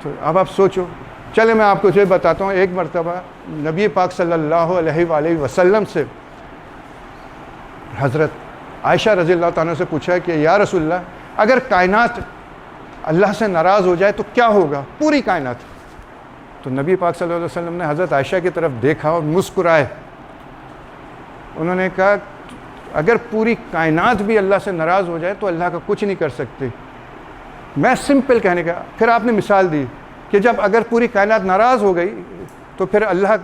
تو اب آپ سوچو. چلے میں آپ کو یہ بتاتا ہوں. ایک مرتبہ نبی پاک صلی اللہ علیہ وآلہ وسلم سے حضرت عائشہ رضی اللہ تعالیٰ سے پوچھا کہ یا رسول اللہ اگر کائنات اللہ سے ناراض ہو جائے تو کیا ہوگا پوری کائنات؟ تو نبی پاک صلی اللہ علیہ وسلم نے حضرت عائشہ کی طرف دیکھا اور مسکرائے. انہوں نے کہا اگر پوری کائنات بھی اللہ سے ناراض ہو جائے تو اللہ کا کچھ نہیں کر سکتے. میں سمپل کہنے کا. پھر آپ نے مثال دی کہ جب اگر پوری کائنات ناراض ہو گئی تو پھر اللہ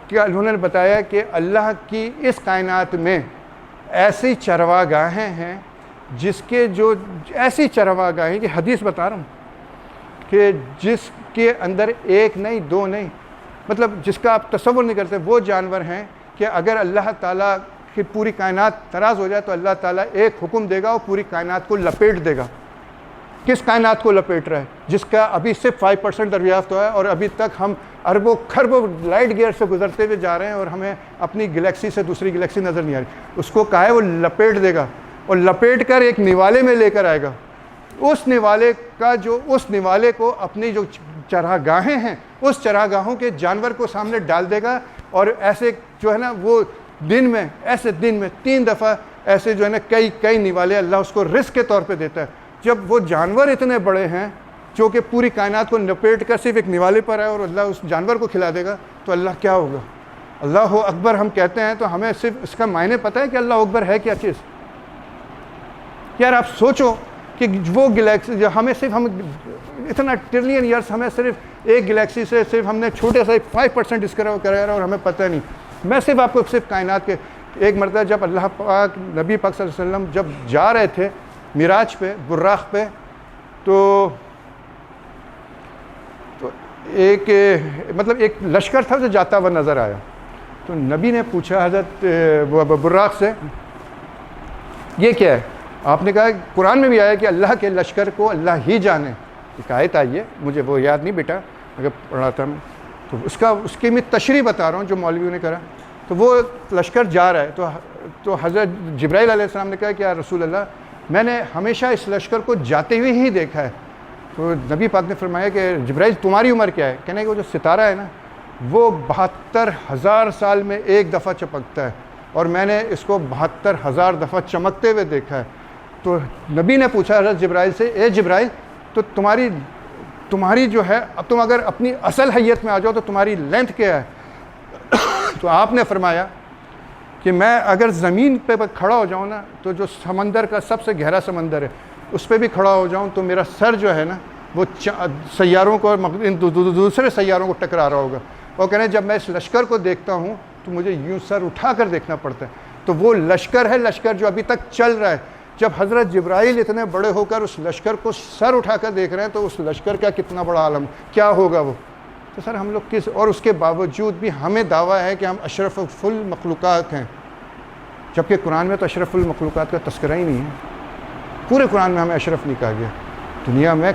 کیا. انہوں نے بتایا کہ اللہ کی اس کائنات میں ایسی چرواہ گاہیں ہیں جس کے جو ایسی چرواہ گاہیں کہ حدیث بتا رہا ہوں کہ جس کے اندر ایک نہیں دو نہیں مطلب جس کا آپ تصور نہیں کرتے وہ جانور ہیں کہ اگر اللہ تعالیٰ کی پوری کائنات ناراض ہو جائے تو اللہ تعالیٰ ایک حکم دے گا اور پوری کائنات کو لپیٹ دے گا. کس کائنات کو لپیٹ رہا ہے؟ جس کا ابھی صرف 5% دریافت ہوا ہے اور ابھی تک ہم اربوں کھربوں لائٹ گیئر سے گزرتے ہوئے جا رہے ہیں اور ہمیں اپنی گلیکسی سے دوسری گلیکسی نظر نہیں آ رہی. اس کو کہا ہے وہ لپیٹ دے گا اور لپیٹ کر ایک نوالے میں لے کر آئے گا. اس نوالے کو اپنی جو چراہ گاہیں ہیں اس چراہ گاہوں کے جانور کو سامنے ڈال دے گا اور ایسے جو ہے نا وہ دن میں 3 دفعہ ایسے جو ہے نا کئی نوالے اللہ اس کو رزق کے طور پہ دیتا ہے. جب وہ جانور اتنے بڑے ہیں جو کہ پوری کائنات کو لپیٹ کر صرف ایک نوالے پر ہے اور اللہ اس جانور کو کھلا دے گا تو اللہ کیا ہوگا؟ اللہ اکبر ہم کہتے ہیں تو ہمیں صرف اس کا معنی پتہ ہے کہ اللہ اکبر ہے کیا چیز. یار آپ سوچو کہ وہ گلیکسی جو ہم اتنا ٹریلین ایئرس ہمیں صرف ایک گلیکسی سے صرف ہم نے چھوٹے سا 5% ڈسکور کرایا اور ہمیں پتہ نہیں. میں آپ کو صرف کائنات کے ایک مرتبہ جب اللہ پاک نبی پاک صلی اللہ علیہ وسلم جب جا رہے تھے معراج پہ براق پہ تو ایک لشکر تھا جو جاتا ہوا نظر آیا. تو نبی نے پوچھا حضرت براق سے یہ کیا ہے؟ آپ نے کہا قرآن میں بھی آیا کہ اللہ کے لشکر کو اللہ ہی جانے. ایک آیت آئی ہے مجھے وہ یاد نہیں بیٹا اگر پڑھا تھا میں تو اس کی میں تشریح بتا رہا ہوں جو مولویوں نے کرا. تو وہ لشکر جا رہا ہے تو حضرت جبرائیل علیہ السلام نے کہا کہ یا رسول اللہ میں نے ہمیشہ اس لشکر کو جاتے ہوئے ہی دیکھا ہے. تو نبی پاک نے فرمایا کہ جبرائیل تمہاری عمر کیا ہے؟ کہنے کہ وہ جو ستارہ ہے نا وہ 72,000 سال میں ایک دفعہ چمکتا ہے اور میں نے اس کو 72,000 دفعہ چمکتے ہوئے دیکھا ہے. تو نبی نے پوچھا حضرت جبرائیل سے اے جبرائیل تو تمہاری جو ہے اب تم اگر اپنی اصل حیت میں آ جاؤ تو تمہاری لینتھ کیا ہے؟ تو آپ نے فرمایا کہ میں اگر زمین پہ کھڑا ہو جاؤں نا تو جو سمندر کا سب سے گہرا سمندر ہے اس پہ بھی کھڑا ہو جاؤں تو میرا سر جو ہے نا وہ سیاروں کو دوسرے سیاروں کو ٹکرا رہا ہوگا. اور کہنے جب میں اس لشکر کو دیکھتا ہوں تو مجھے یوں سر اٹھا کر دیکھنا پڑتا ہے. تو وہ لشکر جو ابھی تک چل رہا ہے. جب حضرت جبرائیل اتنے بڑے ہو کر اس لشکر کو سر اٹھا کر دیکھ رہے ہیں تو اس لشکر کا کتنا بڑا عالم کیا ہوگا وہ. تو سر ہم لوگ اور اس کے باوجود بھی ہمیں دعویٰ ہے کہ ہم اشرف المخلوقات ہیں جبکہ قرآن میں تو اشرف المخلوقات کا تذکرہ ہی نہیں ہے. پورے قرآن میں ہمیں اشرف نہیں کہا گیا. دنیا میں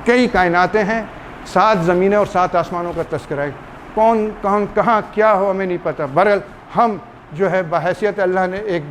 کئی کائناتیں ہیں 7 زمینیں اور 7 آسمانوں کا تذکرہ ہے. کون کہاں کیا ہو ہمیں نہیں پتہ. بہرحال ہم جو ہے بحیثیت اللہ نے ایک